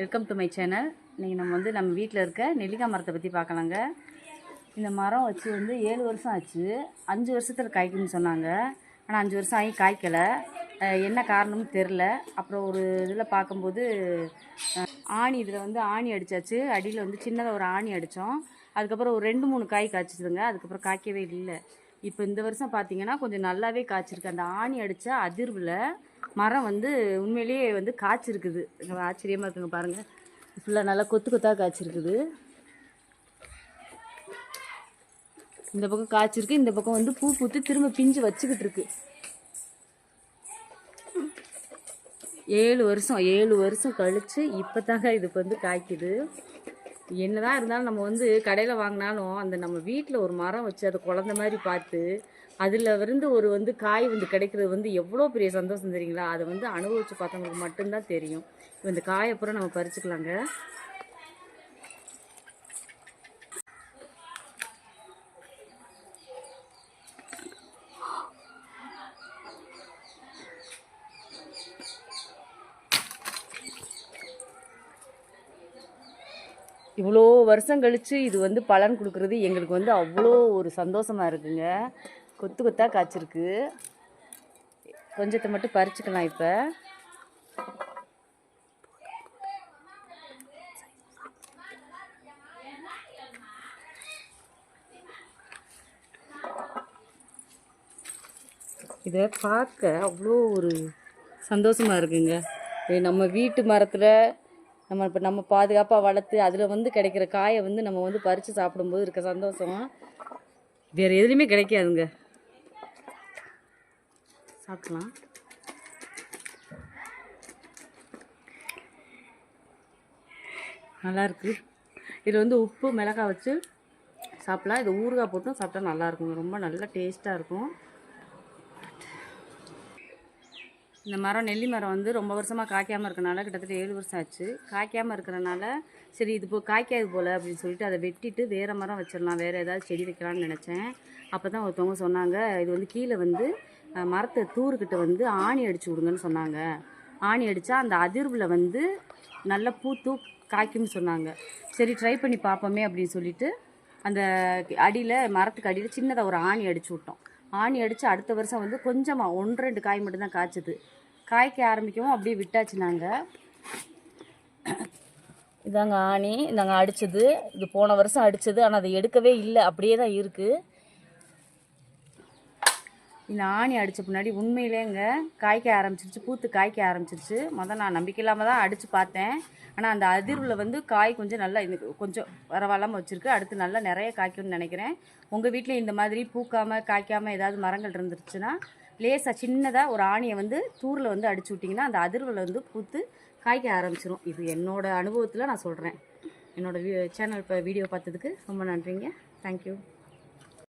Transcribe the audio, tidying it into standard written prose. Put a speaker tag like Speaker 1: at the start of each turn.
Speaker 1: Welcome to my channel. இன்றைக்கி நம்ம வீட்டில் இருக்க நெல்லிக்காய் மரத்தை பற்றி பார்க்கலாங்க. இந்த மரம் வச்சு 7 வருஷம் ஆச்சு. 5 வருஷத்தில் காய்க்குன்னு சொன்னாங்க. ஆனால் 5 வருஷம் ஆகி காய்க்கலை. என்ன காரணம்னு தெரில. அப்புறம் ஒரு இதில் பார்க்கும்போது இதில் ஆணி அடித்தாச்சு. அடியில் சின்னதாக ஒரு ஆணி அடித்தோம். அதுக்கப்புறம் ஒரு 2-3 காய் காய்ச்சிதுங்க. அதுக்கப்புறம் காய்க்கவே இல்லை. இப்போ இந்த வருஷம் பார்த்திங்கன்னா கொஞ்சம் நல்லாவே காய்ச்சிருக்கு. அந்த ஆணி அடித்த அதிர்வில் மரம் உண்மையிலேயே காய்ச்சிருக்குது. ஆச்சரியமாக இருக்குங்க. பாருங்கள், ஃபுல்லாக நல்லா கொத்து கொத்தாக காய்ச்சிருக்குது. இந்த பக்கம் காய்ச்சிருக்கு, இந்த பக்கம் பூ பூத்து திரும்ப பிஞ்சு வச்சுக்கிட்டு இருக்கு. 7 வருஷம் கழித்து இப்போ தாங்க இதுக்கு காய்க்குது. என்னதான் இருந்தாலும் நம்ம கடையில் வாங்கினாலும் அந்த நம்ம வீட்டில் ஒரு மரம் வச்சு அதை குழந்த மாதிரி பார்த்து அதில் ஒரு காய் கிடைக்கிறது எவ்வளோ பெரிய சந்தோஷம் தெரியுங்களா? அதை அனுபவித்து பார்த்தவங்களுக்கு மட்டும்தான் தெரியும். இந்த காயை அப்புறம் நம்ம பறிச்சுக்கலாங்க. இவ்வளோ வருஷம் கழித்து இது பலன் கொடுக்குறது எங்களுக்கு அவ்வளோ ஒரு சந்தோஷமாக இருக்குங்க. கொத்து கொத்தாக காய்ச்சிருக்கு. கொஞ்சத்தை மட்டும் பறிச்சுக்கலாம். இப்போ இதை பார்க்க அவ்வளோ ஒரு சந்தோஷமாக இருக்குங்க. நம்ம வீட்டு மரத்தில் நம்ம பாதுகாப்பாக வளர்த்து அதில் கிடைக்கிற காயை நம்ம பறித்து சாப்பிடும்போது இருக்க சந்தோஷம் வேறு எதுலேயுமே கிடைக்காதுங்க. சாப்பிடலாம். நல்லாயிருக்கு. இதில் உப்பு மிளகாய் வச்சு சாப்பிட்லாம். இது ஊறுகாய் போட்டும் சாப்பிட்டா நல்லாயிருக்குங்க. ரொம்ப நல்லா டேஸ்ட்டாக இருக்கும். இந்த மரம் நெல்லி மரம் ரொம்ப வருஷமாக காய்க்காமல் இருக்கனால கிட்டத்தட்ட 7 வருஷம் ஆச்சு. காய்க்காமல் இருக்கிறனால சரி இது காய்க்காது போல் அப்படின்னு சொல்லிட்டு அதை வெட்டிட்டு வேறு மரம் வச்சிடலாம், வேறு ஏதாவது செடி வைக்கலான்னு நினச்சேன். அப்போ தான் ஒருத்தவங்க சொன்னாங்க, இது கீழே மரத்தை தூருக்கிட்ட ஆணி அடித்து விடுங்கன்னு சொன்னாங்க. ஆணி அடித்தா அந்த அதிர்வில் நல்லா பூத்து காய்க்கும்னு சொன்னாங்க. சரி ட்ரை பண்ணி பார்ப்போமே அப்படின்னு சொல்லிட்டு அந்த மரத்துக்கு அடியில் சின்னதாக ஒரு ஆணி அடித்து விட்டோம். ஆணி அடித்து அடுத்த வருஷம் கொஞ்சமாக 1-2 காய் மட்டும்தான் காய்ச்சது. காய்க்க ஆரம்பிக்கவும் அப்படியே விட்டாச்சு. நாங்கள் இதாங்க ஆணி, நாங்கள் அடித்தது. இது போன வருஷம் அடித்தது. ஆனால் அதை எடுக்கவே இல்லை, அப்படியே தான் இருக்குது. இந்த ஆணி அடித்த பின்னாடி உண்மையிலேங்க காய்க்க ஆரம்பிச்சிருச்சு, பூத்து காய்க்க ஆரம்பிச்சிருச்சு. நான் நம்பிக்கை இல்லாமல் தான் அடித்து பார்த்தேன். ஆனால் அந்த அதிர்வில் காய் கொஞ்சம் நல்லா கொஞ்சம் பரவாயில்லாமல் வச்சுருக்கு. அடுத்து நல்லா நிறைய காய்க்கும்னு நினைக்கிறேன். உங்கள் வீட்டில் இந்த மாதிரி பூக்காமல் காய்க்காமல் ஏதாவது மரங்கள் இருந்துருச்சுன்னா லேசாக சின்னதாக ஒரு ஆணியை தூரில் அடிச்சு விட்டிங்கன்னா அந்த அதிர்வில் பூத்து காய்க்க ஆரம்பிச்சிடும். இது என்னோடய அனுபவத்தில் நான் சொல்கிறேன். என்னோடய சேனல் இப்போ வீடியோ பார்த்ததுக்கு ரொம்ப நன்றிங்க. தேங்க்யூ.